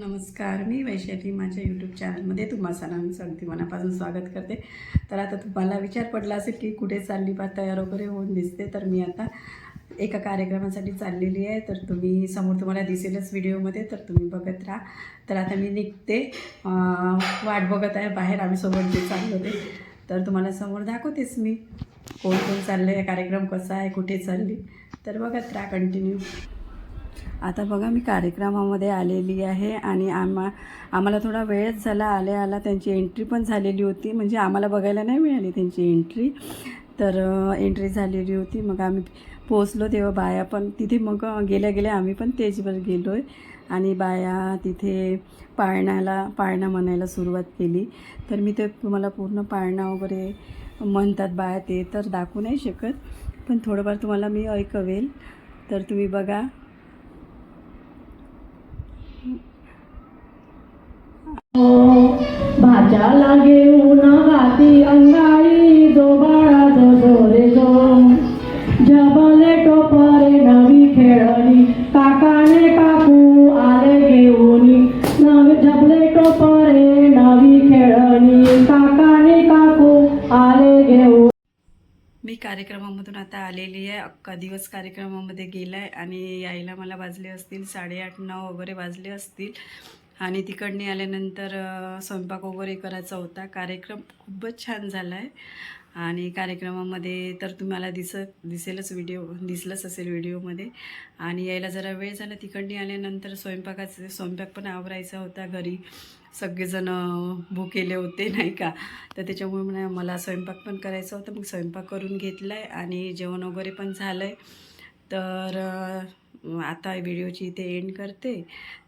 नमस्कार, मी वैशाली. माझ्या यूट्यूब चॅनलमध्ये तुम्हा सर्वांचं अगदी मनापासून स्वागत करते. तर आता तुम्हाला विचार पडला असेल की कुठे चालली बा, तयार वगैरे होऊन दिसते. तर मी आता एका कार्यक्रमासाठी चाललेली आहे. तर तुम्ही समोर तुम्हाला दिसेलच व्हिडिओमध्ये, तर तुम्ही बघत राहा. तर आता मी निघते, वाट बघत आहे बाहेर, आम्ही सोबत जे चाललो ते. तर तुम्हाला समोर दाखवतेच मी कोण कोण चाललं आहे, कार्यक्रम कसा आहे, कुठे चालली. तर बघत राहा कंटिन्यू. आता बघा मी कार्यक्रमामध्ये आलेली आहे आणि आम्हाला थोडा वेळच झाला आल्या त्यांची एंट्री पण झालेली होती. म्हणजे आम्हाला बघायला नाही मिळाली त्यांची एंट्री, तर एंट्री झालेली होती. मग आम्ही पोचलो तेव्हा बाया पण तिथे, मग गेल्या गेल्या आम्ही पण स्टेजवर गेलो आहे आणि बाया तिथे पाळणा म्हणायला सुरुवात केली. तर मी ते तुम्हाला पूर्ण पाळणा वगैरे म्हणतात बाया ते तर दाखवू नाही शकत, पण थोडंफार तुम्हाला मी ऐकवेल. तर तुम्ही बघा. भाज्याला घेऊन गाती अंगाई जो बाळा जो जोरे जो जबले टोपरे नवी खेळणी काकाने काकू आले घेऊन नवी जबले टोपरे नवी खेळणी काकाने काकू आले घेऊन. मी कार्यक्रमामधून आता आलेली आहे. अख्खा दिवस कार्यक्रमामध्ये गेला आहे आणि यायला मला वाजले असतील 8:30-9 वगैरे वाजले असतील. आणि तिकडनी आल्यानंतर स्वयंपाक वगैरे करायचा होता. कार्यक्रम खूपच छान झाला आहे आणि कार्यक्रमामध्ये तर तुम्हाला दिसेलच दिसलंच असेल व्हिडिओमध्ये. आणि यायला जरा वेळ झाला. तिकडनी आल्यानंतर स्वयंपाक पण आवरायचा होता. घरी सगळेजण भुकेले होते नाही का, तर त्याच्यामुळे मला स्वयंपाक पण करायचा होता. मग स्वयंपाक करून घेतला आहे आणि जेवण वगैरे पण झालं आहे. तर आता व्हिडिओची इथे एंड करते.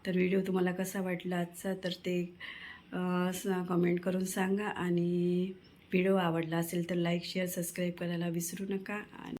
तर व्हिडिओ तुम्हाला कसा वाटला आजचा, तर ते कमेंट करून सांगा. आणि व्हिडिओ आवडला असेल तर लाईक शेअर सबस्क्राईब करायला विसरू नका.